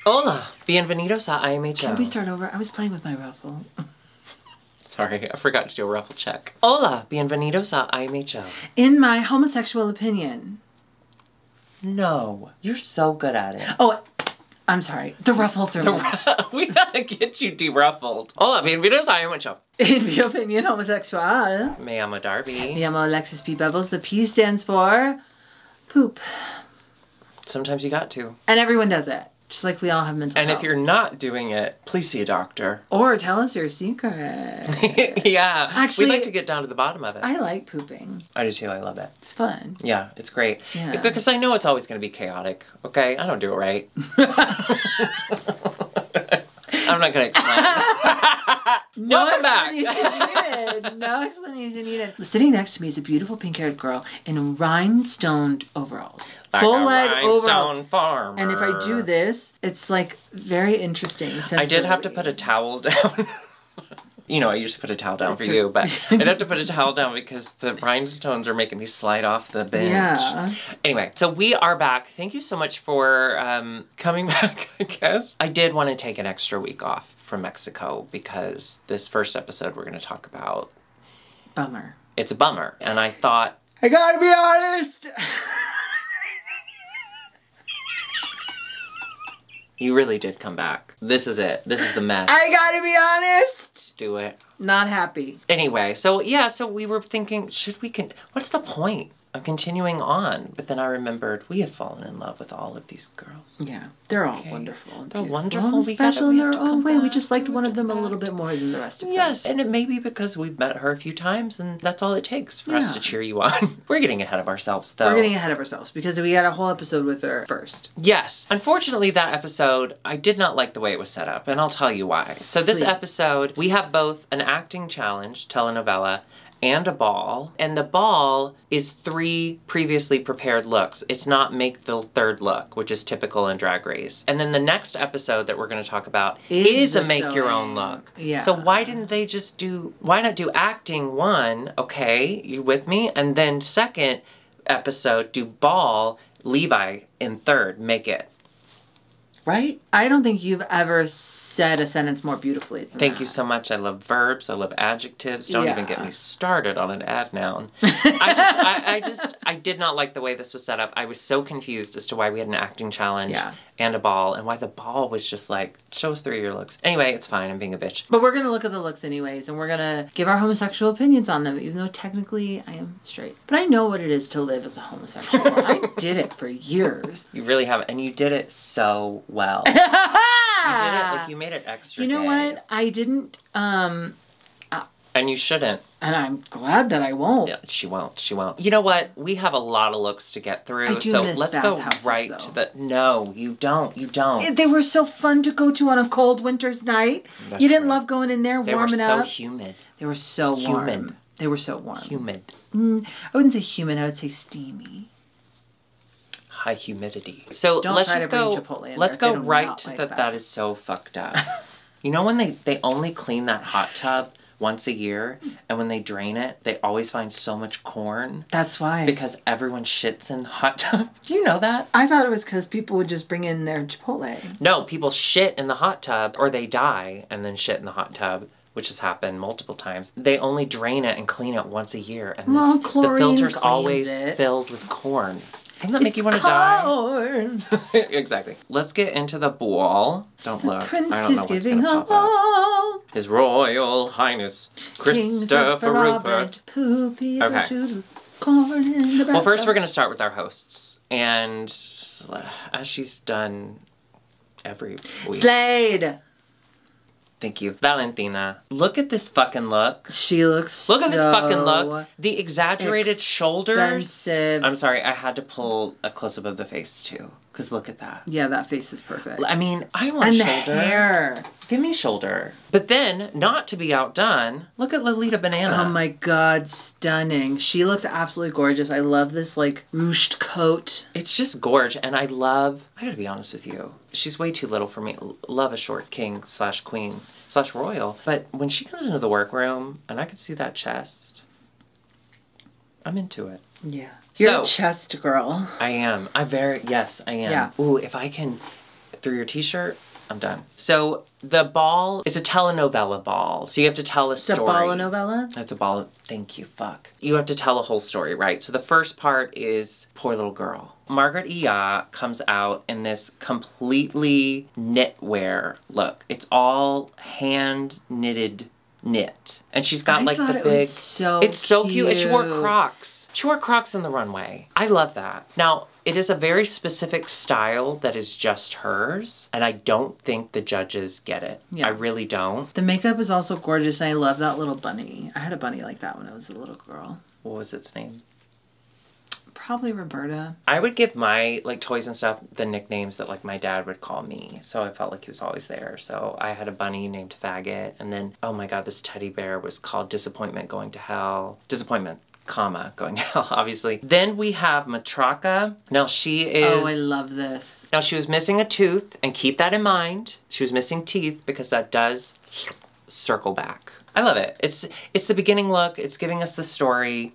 Hola, bienvenidos a IMHO. Can we start over? I was playing with my ruffle. Sorry, I forgot to do a ruffle check. Hola, bienvenidos a IMHO. In my homosexual opinion. No, you're so good at it. Oh, I'm sorry. The ruffle threw me. We gotta get you de-ruffled. Hola, bienvenidos a IMHO. In my opinion, homosexual. Me llamo Darby. Me llamo Alexis P. Bevels. The P stands for poop. Sometimes you got to. And everyone does it. Just like we all have mental health. And if you're not doing it, please see a doctor. Or tell us your secret. Yeah. Actually, we'd like to get down to the bottom of it. I like pooping. I do too. I love it. It's fun. Yeah, it's great. Yeah. Because I know it's always going to be chaotic, okay? I don't do it right. I'm not going to explain. No Welcome back. Needed. No explanation needed. Sitting next to me is a beautiful pink-haired girl in rhinestoned overalls. Like full leg rhinestone farmer. And if I do this, it's like very interesting. I did have to put a towel down. You know, I used to put a towel down for you, but I'd have to put a towel down because the rhinestones are making me slide off the bench. Yeah. Anyway, so we are back. Thank you so much for coming back, I guess. I did want to take an extra week off from Mexico because this first episode we're going to talk about... Bummer. It's a bummer. And I thought... I gotta be honest! You really did come back. This is it. This is the mess. I gotta be honest! Do it. Not happy. Anyway, so yeah, so we were thinking, what's the point of continuing on? But then I remembered we have fallen in love with all of these girls. Yeah, they're all wonderful. They're wonderful. And special in their own way. We just liked one of them a little bit more than the rest of them. Yes, and it may be because we've met her a few times and that's all it takes for us to cheer you on. We're getting ahead of ourselves though. We're getting ahead of ourselves because we had a whole episode with her first. Yes. Unfortunately, that episode, I did not like the way it was set up, and I'll tell you why. So this episode, we have both an acting challenge, telenovela, and a ball. And the ball is 3 previously prepared looks. It's not make the third look, which is typical in Drag Race. And then the next episode that we're going to talk about is a make your own look. Yeah. So why didn't they just why not do acting 1, okay, you with me? And then second episode, do ball, Levi in 3rd, make it. Right? I don't think you've ever said a sentence more beautifully than Thank you so much. I love verbs. I love adjectives. Don't even get me started on an adnoun. I did not like the way this was set up. I was so confused as to why we had an acting challenge and a ball, and why the ball was just like, show us 3 of your looks. Anyway, it's fine. I'm being a bitch. But we're going to look at the looks anyways, and we're going to give our homosexual opinions on them, even though technically I am straight. But I know what it is to live as a homosexual. I did it for years. You really have, and you did it so well. You did it, like you made it extra You know what? I didn't, and you shouldn't. And I'm glad that I won't. Yeah, she won't. She won't. You know what? We have a lot of looks to get through. So let's go right to the... No, you don't. You don't. They were so fun to go to on a cold winter's night. You didn't love going in there warming up. They were so humid. They were so warm. They were so warm. Humid. I wouldn't say humid. I would say steamy. High humidity. So let's just go. Let's go right to that. That is so fucked up. You know when they only clean that hot tub once a year, and when they drain it, they always find so much corn. That's why. Because everyone shits in the hot tub. Do you know that? I thought it was because people would just bring in their Chipotle. No, people shit in the hot tub, or they die and then shit in the hot tub, which has happened multiple times. They only drain it and clean it once a year, and the filter's always filled with corn. Doesn't that make you want to die? Exactly. Let's get into the ball. Don't look. I don't know what's gonna pop up. His Royal Highness Christopher Rupert. Okay. Well, first we're gonna start with our hosts, and as she's done every week. Slade. Thank you. Valentina. Look at this fucking look. She looks Look at this fucking look. The exaggerated shoulders. I'm sorry, I had to pull a close-up of the face too. Because look at that. Yeah, that face is perfect. I mean, I want shoulder. And the hair. Give me shoulder. But then, not to be outdone, look at Lolita Banana. Oh my god, stunning. She looks absolutely gorgeous. I love this, like, ruched coat. It's just gorge, and I gotta be honest with you, she's way too little for me. Love a short king / queen / royal. But when she comes into the workroom, and I could see that chest, I'm into it. Yeah. You're a chest girl. I am. Yes, I am. Yeah. Ooh, if I can, through your t-shirt, I'm done. So the ball is a telenovela ball. So you have to tell a story. It's a ball-a-novella? That's a ball. Thank you, fuck. You have to tell a whole story, right? So the first part is poor little girl. Margaret Iya comes out in this completely knitwear look. It's all hand knitted knit. And she's got like the big... It's so cute. And she wore Crocs. She wore Crocs on the runway. I love that. Now, it is a very specific style that is just hers, and I don't think the judges get it. Yeah. I really don't. The makeup is also gorgeous, and I love that little bunny. I had a bunny like that when I was a little girl. What was its name? Probably Roberta. I would give my, like, toys and stuff the nicknames that, like, my dad would call me, so I felt like he was always there. So I had a bunny named Faggot, and then, oh my god, this teddy bear was called Disappointment Going to Hell. Disappointment. Comma, going to hell, obviously. Then we have Matraka. Now she is... Oh, I love this. Now she was missing a tooth, and keep that in mind. She was missing teeth because that does circle back. I love it. It's the beginning look. It's giving us the story.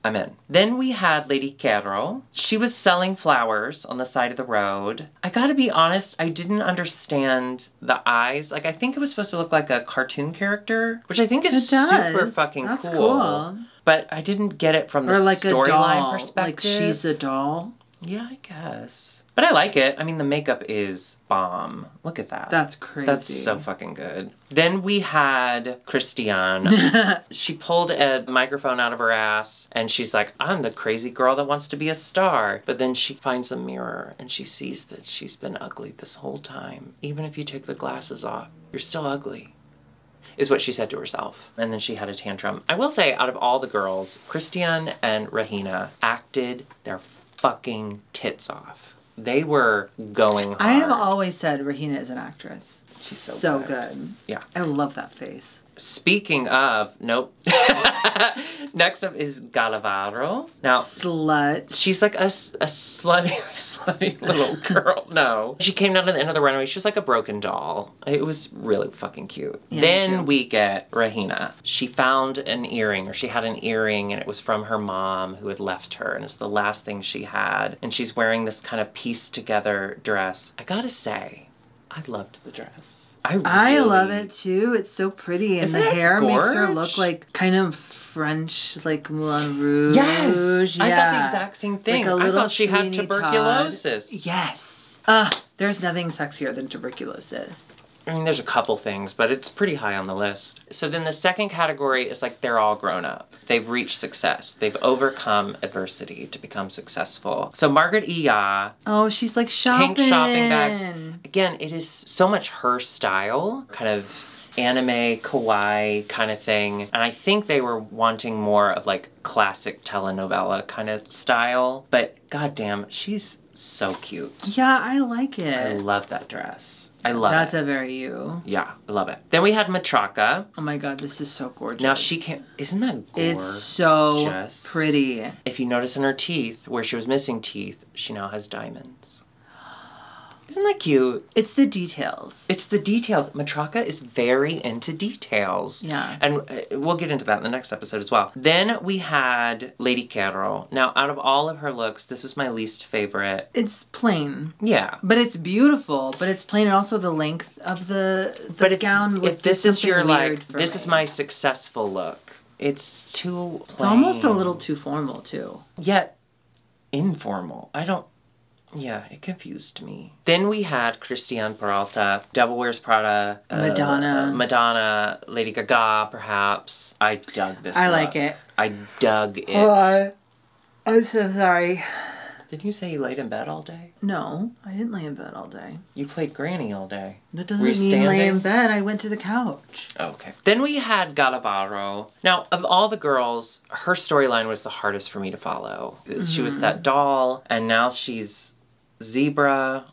I'm in. Then we had Lady Quero. She was selling flowers on the side of the road. I gotta be honest, I didn't understand the eyes. Like, I think it was supposed to look like a cartoon character, which I think is super fucking cool. But I didn't get it from the storyline perspective. Like she's a doll? Yeah, I guess. But I like it. I mean, the makeup is bomb. Look at that. That's crazy. That's so fucking good. Then we had Christiane. She pulled a microphone out of her ass and she's like, I'm the crazy girl that wants to be a star. But then she finds a mirror and she sees that she's been ugly this whole time. Even if you take the glasses off, you're still ugly. Is what she said to herself. And then she had a tantrum. I will say, out of all the girls, Christiane and Rahina acted their fucking tits off. They were going hard. I have always said Rahina is an actress. She's so good. Yeah. I love that face. Speaking of, nope. Next up is Galavaro. Now, slut. She's like a slutty little girl. No. She came down to the end of the runway. She was like a broken doll. It was really fucking cute. Yeah, then we get Rahina. She found an earring, or she had an earring, and it was from her mom who had left her, and it's the last thing she had. And she's wearing this kind of pieced together dress. I gotta say, I loved the dress. I love it too. It's so pretty, and the hair makes her look like kind of French, like Moulin Rouge. Yes, yeah. I thought the exact same thing. Like I thought she had tuberculosis. Todd. Yes. There's nothing sexier than tuberculosis. I mean, there's a couple things, but it's pretty high on the list. So then the second category is like they're all grown up. They've reached success. They've overcome adversity to become successful. So Margaret Iya. Oh, she's like shopping. Pink shopping bags. Again, it is so much her style. Kind of anime, kawaii kind of thing. And I think they were wanting more of like classic telenovela kind of style. But goddamn, she's so cute. Yeah, I like it. I love that dress. I love That's it. a very you. Yeah, I love it. Then we had Matraka. Oh my god, this is so gorgeous. Now she can't... Isn't that gorgeous? It's so pretty. If you notice in her teeth, where she was missing teeth, she now has diamonds. Isn't that cute? It's the details. It's the details. Matraka is very into details. Yeah. And we'll get into that in the next episode as well. Then we had Lady Quero. Now, out of all of her looks, this was my least favorite. It's plain. Yeah. But it's beautiful. But it's plain, and also the length of the gown. If this is your, like, this is my successful look, it's too plain. It's almost a little too formal, too. Yet informal. Yeah, it confused me. Then we had Christiane Peralta, Devil Wears Prada, Madonna, Lady Gaga, perhaps. I dug this I look. like it. I dug it. Oh, I'm so sorry. Didn't you say you laid in bed all day? No, I didn't lay in bed all day. You played Granny all day. That doesn't mean lay in bed. I went to the couch. Oh, okay. Then we had Galavaro. Now, of all the girls, her storyline was the hardest for me to follow. Mm-hmm. She was that doll, and now she's zebra.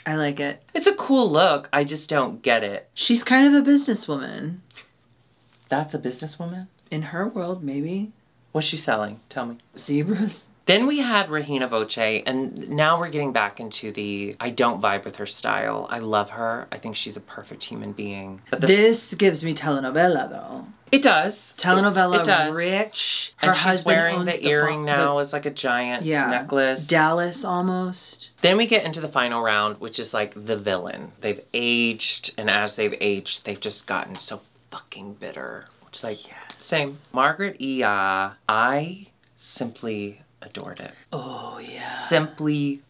I like it. It's a cool look. I just don't get it. She's kind of a businesswoman. That's a businesswoman? In her world, maybe. What's she selling? Tell me. Zebras. Then we had Regina Voce, and now we're getting back into the I don't vibe with her style. I love her. I think she's a perfect human being. But this gives me telenovela, though. It does. Telenovela, it does. Rich. Her and she's wearing the earring now as like a giant necklace. Dallas, almost. Then we get into the final round, which is like the villain. They've aged, and as they've aged, they've just gotten so fucking bitter. Which is like, same. Margaret Ia, I simply adored it. Oh, yeah. Simply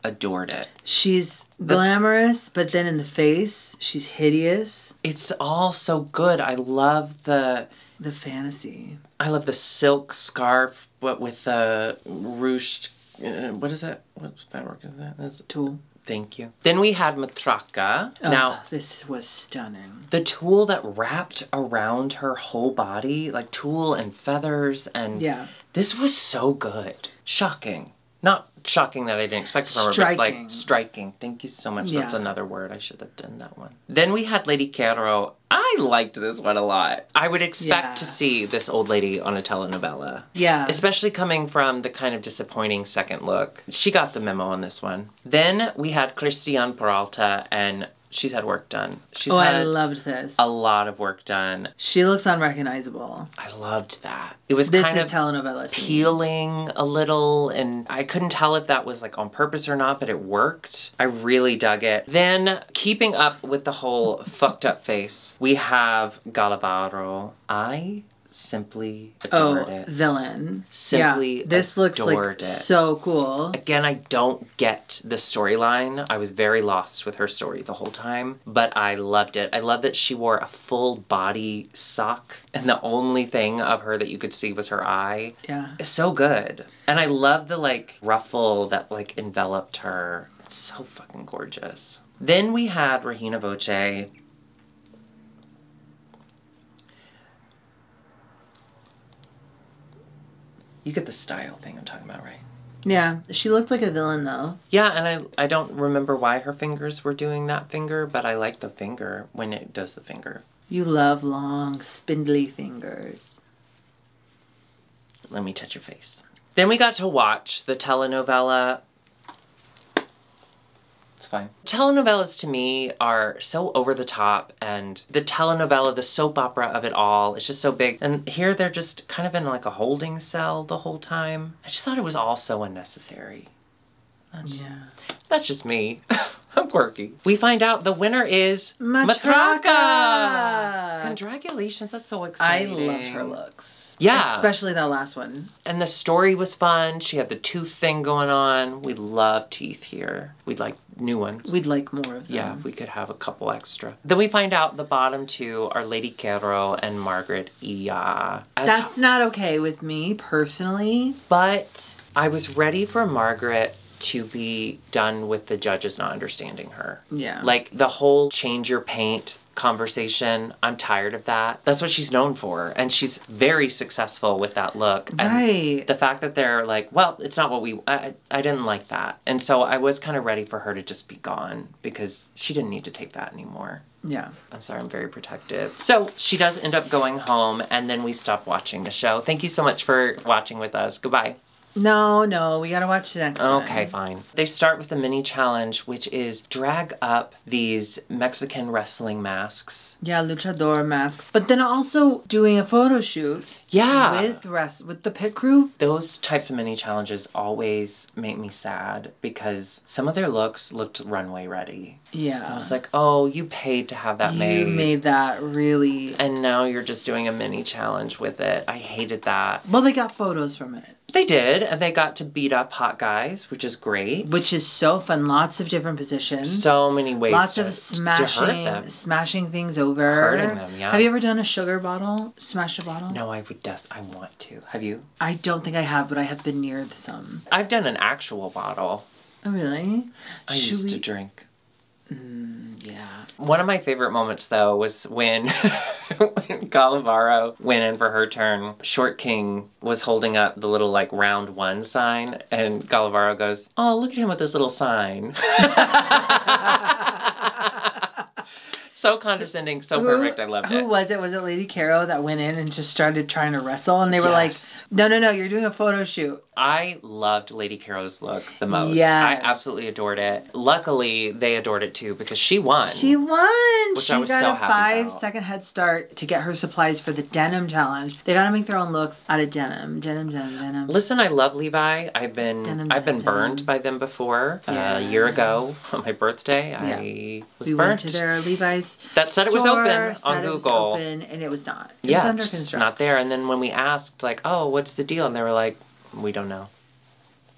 adored it. She's glamorous, but then in the face, she's hideous. It's all so good. I love the fantasy. I love the silk scarf, but with the ruched, what is that? What fabric is that? That's tulle. Thank you. Then we had Matraka. Oh, now, this was stunning. The tulle that wrapped around her whole body, like tulle and feathers, and this was so good. Shocking. Not shocking that I didn't expect it from her, but like striking. Thank you so much. That's another word. I should have done that one. Then we had Lady Quero. I liked this one a lot. I would expect to see this old lady on a telenovela. Yeah. Especially coming from the kind of disappointing second look. She got the memo on this one. Then we had Christian Peralta, and she's had work done. She's had I loved this. A lot of work done. She looks unrecognizable. I loved that. It was kind of telenovela peeling a little, and I couldn't tell if that was like on purpose or not, but it worked. I really dug it. Then, keeping up with the whole fucked up face, we have Galavaro. I simply adored it. Villain. Simply this looks like so cool. Again, I don't get the storyline. I was very lost with her story the whole time, but I loved it. I love that she wore a full body sock, and the only thing of her that you could see was her eye. Yeah. It's so good. And I love the like ruffle that like enveloped her. It's so fucking gorgeous. Then we had Regina Voce. You get the style thing I'm talking about, right? Yeah. She looked like a villain, though. Yeah, and I don't remember why her fingers were doing that finger, but I like the finger when it does the finger. You love long, spindly fingers. Let me touch your face. Then we got to watch the telenovela. It's fine. Telenovelas to me are so over the top, and the telenovela, the soap opera of it all, is just so big. And here they're just kind of in like a holding cell the whole time. I just thought it was all so unnecessary. That's just me. I'm quirky. We find out the winner is Matraka! Congratulations, that's so exciting. I loved her looks. Yeah. Especially that last one. And the story was fun. She had the tooth thing going on. We love teeth here. We'd like new ones. We'd like more of them. Yeah, we could have a couple extra. Then we find out the bottom two are Lady Quero and Margaret Ia. That's not okay with me, personally. But I was ready for Margaret to be done with the judges not understanding her. Yeah. Like, the whole change your paint conversation, I'm tired of that. That's what she's known for, and she's very successful with that look. Right. And the fact that they're like, well, it's not what I didn't like that. And so I was kind of ready for her to just be gone, because she didn't need to take that anymore. Yeah. I'm sorry, I'm very protective. So she does end up going home, and then we stop watching the show. Thank you so much for watching with us. Goodbye. No, we gotta watch the next one. Okay, fine. They start with the mini challenge, which is drag up these Mexican wrestling masks. Yeah, luchador masks. But then also doing a photo shoot. Yeah. With the pit crew. Those types of mini challenges always make me sad, because some of their looks looked runway ready. Yeah. I was like, oh, you paid to have that made. You made that really. And now you're just doing a mini challenge with it. I hated that. Well, they got photos from it. They did, and they got to beat up hot guys, which is great. Which is so fun. Lots of different positions. So many ways Lots to of smashing things over. Hurting them, yeah. Have you ever done a sugar bottle? Smash a bottle? No, I want to. Have you? I don't think I have, but I have been near some. I've done an actual bottle. Oh, really? I used to drink. Yeah. One of my favorite moments, though, was when Galavaro went in for her turn. Short King was holding up the little, like, round 1 sign, and Galavaro goes, oh, look at him with this little sign. So condescending, so perfect. I loved it. Who was it? Was it Lady Caro that went in and just started trying to wrestle? And they were like, no, you're doing a photo shoot. I loved Lady Caro's look the most. Yes. I absolutely adored it. Luckily, they adored it too because she won. She won. Which she I was got so a happy 5-second head start to get her supplies for the denim challenge. They got to make their own looks out of denim. Denim. Listen, I love Levi. I've been burned by them before. A year ago on my birthday, I was burnt. We went to their Levi's that said it was open on Google. It was open, and it was not. It was under construction. It's not there. And then when we asked, like, oh, what's the deal? And they were like, we don't know.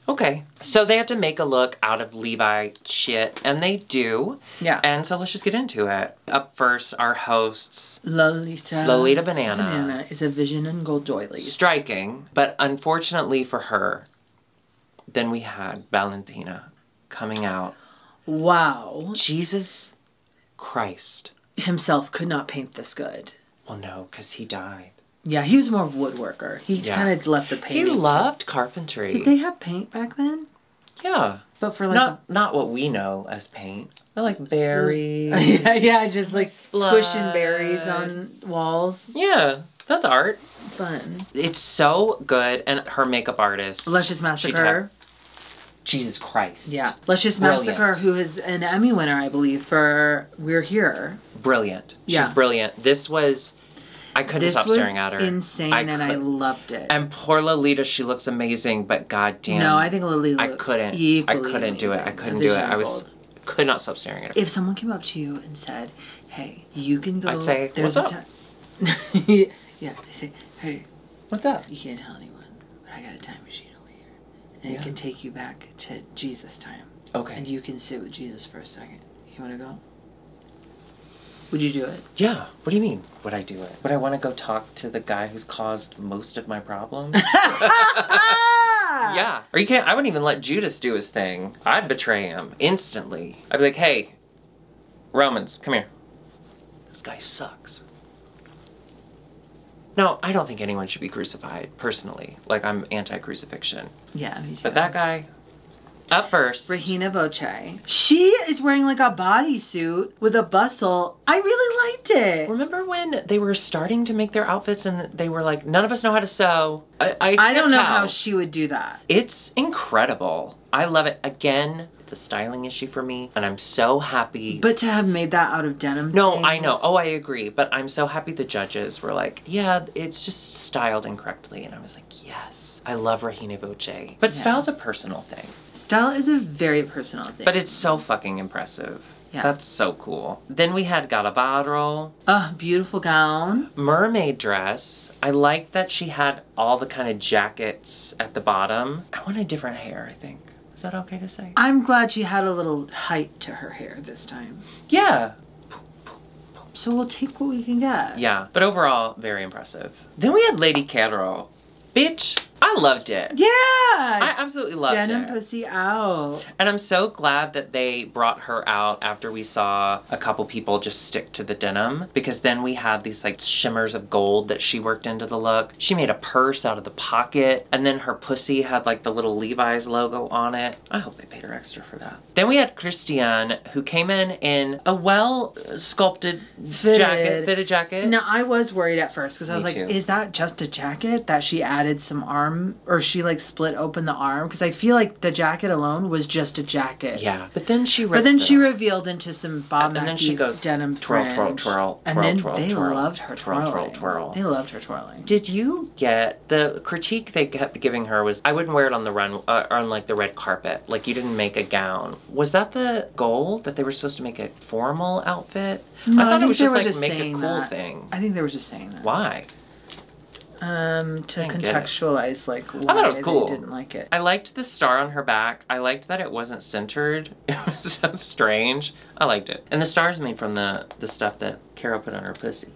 Okay. So they have to make a look out of Levi shit, and they do. Yeah. And so let's just get into it. Up first, our hosts. Lolita Banana. Banana is a vision and gold doilies. Striking, but unfortunately for her, then we had Valentina coming out. Wow. Jesus Christ. Himself could not paint this good. Well, no, because he died. Yeah, he was more of a woodworker. He kind of left the painting. He loved carpentry. Did they have paint back then? Yeah. But for like... Not what we know as paint. But like berries. yeah, just like squishing berries on walls. Yeah, that's art. Fun. It's so good. And her makeup artist. Luscious Massacre. Jesus Christ. Yeah. Luscious Massacre, who is an Emmy winner, I believe, for We're Here. Brilliant. She's brilliant. This was... I couldn't stop staring at her. Insane, and I loved it. And poor Lolita, she looks amazing, but goddamn. No, I think Lolita I couldn't do it. I couldn't do it. I could not stop staring at her. If someone came up to you and said, hey, you can go... I'd say, there's what's up? Yeah, they say, hey. What's up? You can't tell anyone, but I got a time machine over here. And it can take you back to Jesus time. Okay. And you can sit with Jesus for a second. You want to go? Would you do it? Yeah. What do you mean, would I do it? Would I want to go talk to the guy who's caused most of my problems? Yeah. Or you can't, I wouldn't even let Judas do his thing. I'd betray him instantly. I'd be like, hey, Romans, come here. This guy sucks. No, I don't think anyone should be crucified, personally. Like, I'm anti-crucifixion. Yeah, me too. But that guy... Up first. Regina Voce. She is wearing like a bodysuit with a bustle. I really liked it. Remember when they were starting to make their outfits and they were like, none of us know how to sew? I don't know how she would do that. It's incredible. I love it. Again, it's a styling issue for me, and I'm so happy. But to have made that out of denim No, I know. Oh, I agree. But I'm so happy the judges were like, yeah, it's just styled incorrectly. And I was like, yes. I love Regina Voce. But style's a personal thing. Style is a very personal thing. But it's so fucking impressive. Yeah. That's so cool. Then we had Galavaro. Beautiful gown. Mermaid dress. I like that she had all the kind of jackets at the bottom. I wanted different hair, I think. Is that okay to say? I'm glad she had a little height to her hair this time. Yeah. So we'll take what we can get. Yeah. But overall, very impressive. Then we had Lady Caro. Bitch, I loved it. Yeah! I absolutely loved it. Denim pussy out. And I'm so glad that they brought her out after we saw a couple people just stick to the denim. Because then we had these like shimmers of gold that she worked into the look. She made a purse out of the pocket. And then her pussy had like the little Levi's logo on it. I hope they paid her extra for that. Then we had Christiane, who came in a well-sculpted fitted jacket. Now, I was worried at first because I was like, is that just a jacket that she added some arm, or she like split open the arm? Because I feel like the jacket alone was just a jacket. Yeah, but then she revealed into some Bob and then she goes denim twirl, fringe. twirl, and twirl, then twirl, they twirl, loved her twirling. twirl. They loved her twirling. Did you get the critique they kept giving her was I wouldn't wear it on the on like the red carpet. Like you didn't make a gown. Was that the goal, that they were supposed to make a formal outfit? No, I thought it was just like just make a cool thing. I think they were just saying that. Why? To contextualize like why I thought it was cool. They didn't like it. I liked the star on her back. I liked that it wasn't centered. It was so strange. I liked it. And the star's made from the stuff that Caro put on her pussy.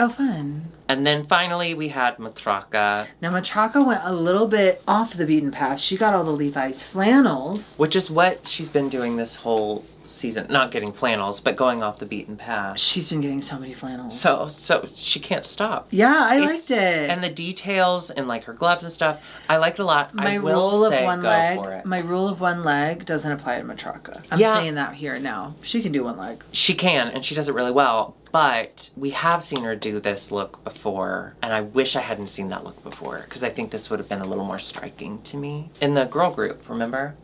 Oh, fun. And then finally we had Matraka. Now Matraka went a little bit off the beaten path. She got all the Levi's flannels. Which is what she's been doing this whole season. Not getting flannels, but going off the beaten path. She's been getting so many flannels. So she can't stop. Yeah, I liked it. And the details and like her gloves and stuff, I liked it a lot. My rule of one leg doesn't apply to Matraka. I'm saying that here now. She can do one leg. She can, and she does it really well. But we have seen her do this look before, and I wish I hadn't seen that look before, because I think this would have been a little more striking to me. In the girl group, remember?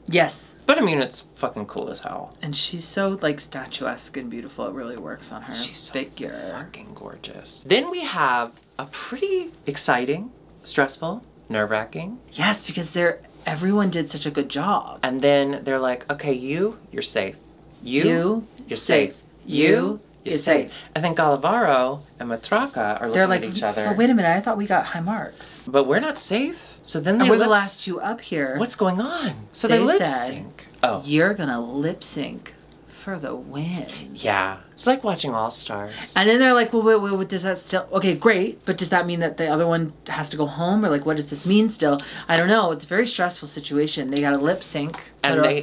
Yes. But I mean, it's fucking cool as hell. And she's so like statuesque and beautiful. It really works on her figure. So fucking gorgeous. Then we have a pretty exciting, stressful, nerve-wracking. Yes, because everyone did such a good job. And then they're like, okay, you're safe. You're safe. You're safe. And then Galavaro and Matraka are looking at each other. Oh, wait a minute. I thought we got high marks. But we're not safe. So then we're the last two up here. What's going on? So they lip sync. Oh. You're going to lip sync for the win. Yeah. It's like watching All Stars. And then they're like, well, wait, does that still... Okay, great. But does that mean that the other one has to go home? Or like, what does this mean still? I don't know. It's a very stressful situation. They got to lip sync. And they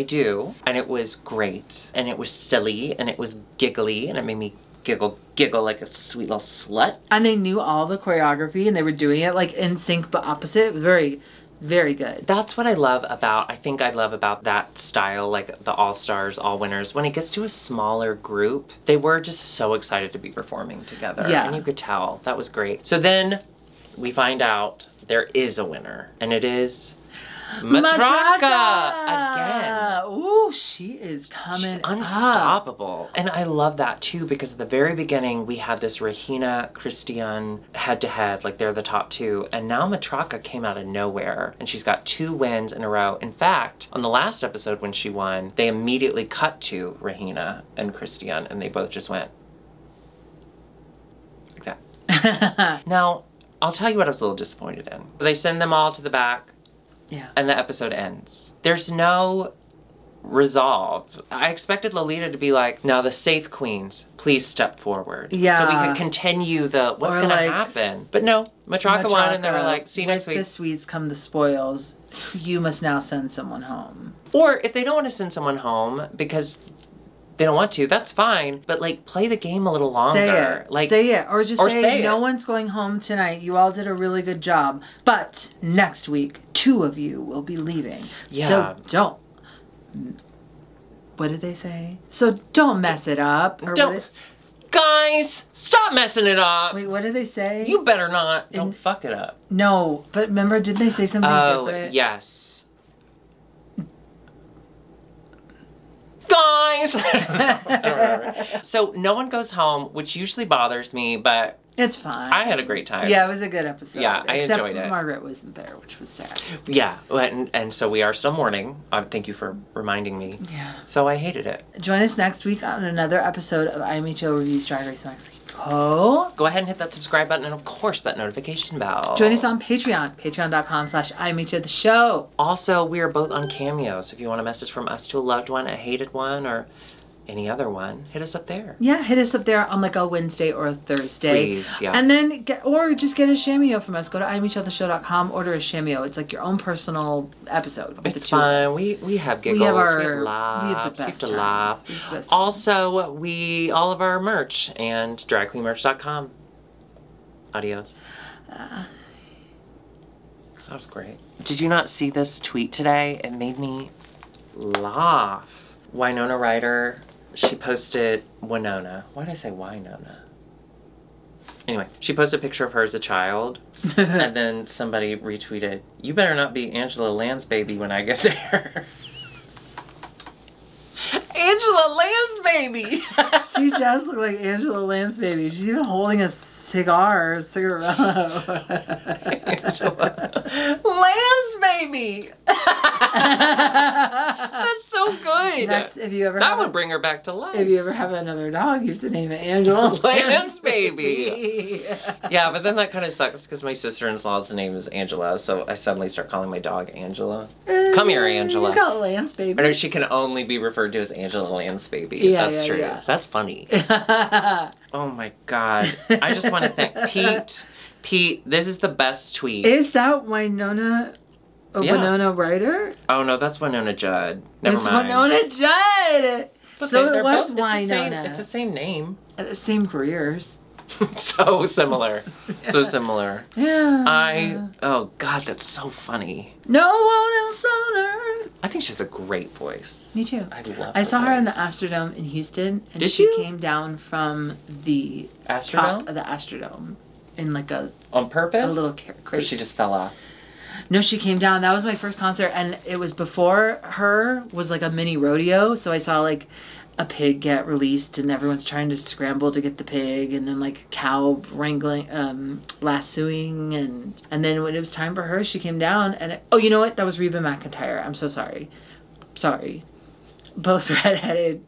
do. And it was great. And it was silly. And it was giggly. And it made me giggle like a sweet little slut. And they knew all the choreography. And they were doing it like in sync but opposite. It was very... very good. That's what I love about that style, like the All-Stars, All-Winners. When it gets to a smaller group, they were just so excited to be performing together. Yeah. And you could tell. That was great. So then we find out there is a winner. And it is Matraka again. Ooh, she is coming. She's unstoppable. Up. And I love that too, because at the very beginning we had this Regina Christian head-to-head, like they're the top two, and now Matraka came out of nowhere and she's got 2 wins in a row. In fact, on the last episode when she won, they immediately cut to Regina and Christian and they both just went like that. Now, I'll tell you what I was a little disappointed in. They send them all to the back. Yeah. And the episode ends. There's no resolve. I expected Lolita to be like, now the safe queens, please step forward. Yeah. So we could continue what's going to happen. But no, Matraka won and they were like, see you next week. With the sweets come the spoils. You must now send someone home. Or if they don't want to send someone home because they don't want to, that's fine. But like, play the game a little longer. Say it. Or just say no one's going home tonight. You all did a really good job. But next week, 2 of you will be leaving. Yeah. So don't. What did they say? So don't mess it up. Or guys, stop messing it up. Wait, what did they say? You better not. Don't fuck it up. No, but remember, didn't they say something different? Oh, yes. Guys! I don't remember. So no one goes home, which usually bothers me, but it's fine. I had a great time. Yeah, it was a good episode. Yeah, I enjoyed it. Margaret wasn't there, which was sad. Yeah, and so we are still mourning. Thank you for reminding me. Yeah. So I hated it. Join us next week on another episode of IMHO Reviews Drag Race Mexico. Go ahead and hit that subscribe button and, of course, that notification bell. Join us on Patreon, patreon.com/IMHOtheSHOw. Also, we are both on Cameo, so if you want a message from us to a loved one, a hated one, or any other one, hit us up there. Yeah, hit us up there on like a Wednesday or a Thursday. Please, yeah. And then just get a Cameo from us. Go to IMHOtheShow.com, order a Cameo. It's like your own personal episode. It's fun. We have giggles. We have laughs. We have the best times. Also, all of our merch and dragqueenmerch.com. Adios. That was great. Did you not see this tweet today? It made me laugh. Winona Ryder, she posted Winona. Why did I say Winona? Anyway, she posted a picture of her as a child, and then somebody retweeted, "You better not be Angela Lansbaby when I get there." Angela Lansbaby! She just looked like Angela Lansbaby. She's even holding a cigarette. Angela Lansbaby! That's so good. Next, that would bring her back to life. If you ever have another dog, you have to name it Angela Lansbaby. Yeah, but then that kind of sucks because my sister-in-law's name is Angela, so I suddenly start calling my dog Angela. Come here, Angela. You call it Lansbaby. I know she can only be referred to as Angela Lansbaby. Yeah, that's true. Yeah. That's funny. Oh my God. I just want to thank Pete. Pete, this is the best tweet. Is that Winona? Oh, yeah. Winona Ryder? Oh, no, that's Winona Judd. Never mind. It's Winona Judd! So it was Winona. It's the same name. Same careers. So similar. Yeah. So similar. Yeah. Oh, God, that's so funny. No one else on earth. I think she has a great voice. Me too. I saw her in the Astrodome in Houston. And Did she you? came down from the top of the Astrodome in like a... On purpose? A little crate. Or she just fell off? No, she came down. That was my first concert. And it was before her was like a mini rodeo. So I saw like a pig get released and everyone's trying to scramble to get the pig, and then like cow wrangling, lassoing, and then when it was time for her, she came down and oh, you know what? That was Reba McEntire. I'm so sorry. Both redheaded.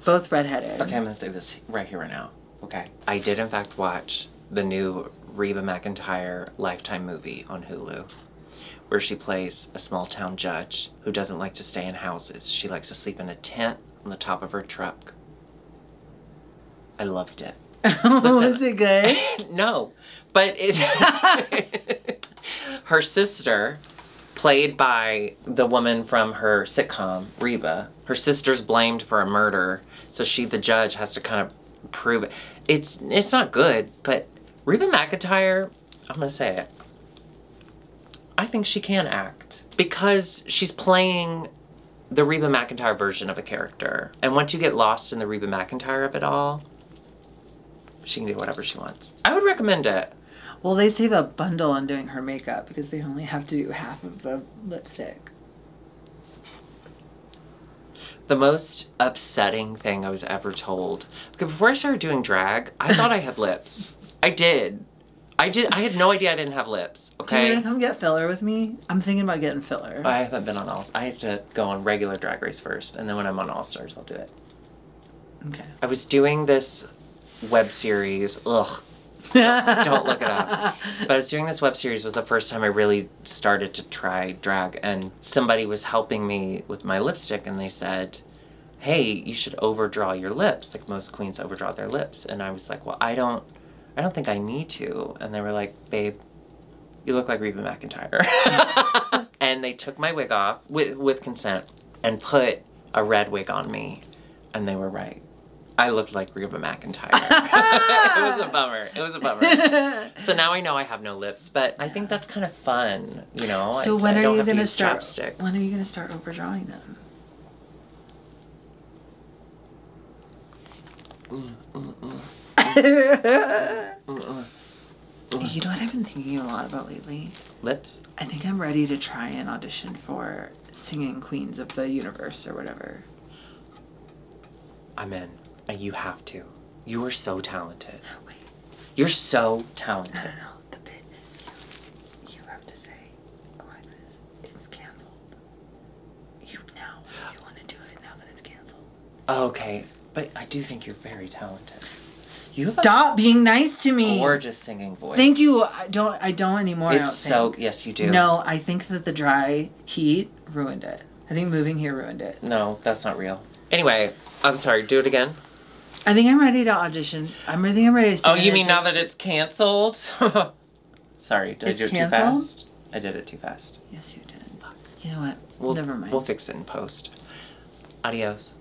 Okay, I'm gonna say this right here, right now. Okay, I did in fact watch the new Reba McEntire Lifetime movie on Hulu, where she plays a small town judge who doesn't like to stay in houses. She likes to sleep in a tent on the top of her truck. I loved it. Was it good? No, but her sister, played by the woman from her sitcom, Reba, her sister's blamed for a murder, so she, the judge, has to kind of prove it. It's not good, but Reba McEntire, I'm gonna say it, I think she can act because she's playing the Reba McEntire version of a character. And once you get lost in the Reba McEntire of it all, she can do whatever she wants. I would recommend it. Well, they save a bundle on doing her makeup because they only have to do half of the lipstick. The most upsetting thing I was ever told. Okay, before I started doing drag, I thought I had lips. I did. I had no idea I didn't have lips, okay? Do you want to come get filler with me? I'm thinking about getting filler. I haven't been on I have to go on regular Drag Race first, and then when I'm on All Stars, I'll do it. Okay. I was doing this web series. Ugh. Don't look it up. But I was doing this web series. Was the first time I really started to try drag, and somebody was helping me with my lipstick, and they said, hey, you should overdraw your lips. Like most queens overdraw their lips. And I was like, well, I don't think I need to. And they were like, babe, you look like Reba McEntire. And they took my wig off with consent and put a red wig on me. And they were right. I looked like Reba McEntire. It was a bummer. It was a bummer. So now I know I have no lips, but I think that's kind of fun, you know? So when are you going to start chapstick. When are you going to start overdrawing them? You know what I've been thinking a lot about lately? Lips? I think I'm ready to try and audition for Singing Queens of the Universe or whatever. I'm in. You have to. You are so talented. Wait. You're so talented. No. The bit is you have to say, Alexis, it's canceled. You want to do it now that it's canceled. Okay, but I do think you're very talented. Stop being nice to me. Gorgeous singing voice. Thank you. I don't anymore. Yes, you do. No, I think that the dry heat ruined it. I think moving here ruined it. No, that's not real. Anyway, I'm sorry. Do it again. I think I'm ready to audition. I'm ready to sing. Oh, you mean now that it's canceled? Sorry, did I do it too fast? I did it too fast. Yes, you did. You know what? Never mind. We'll fix it in post. Adios.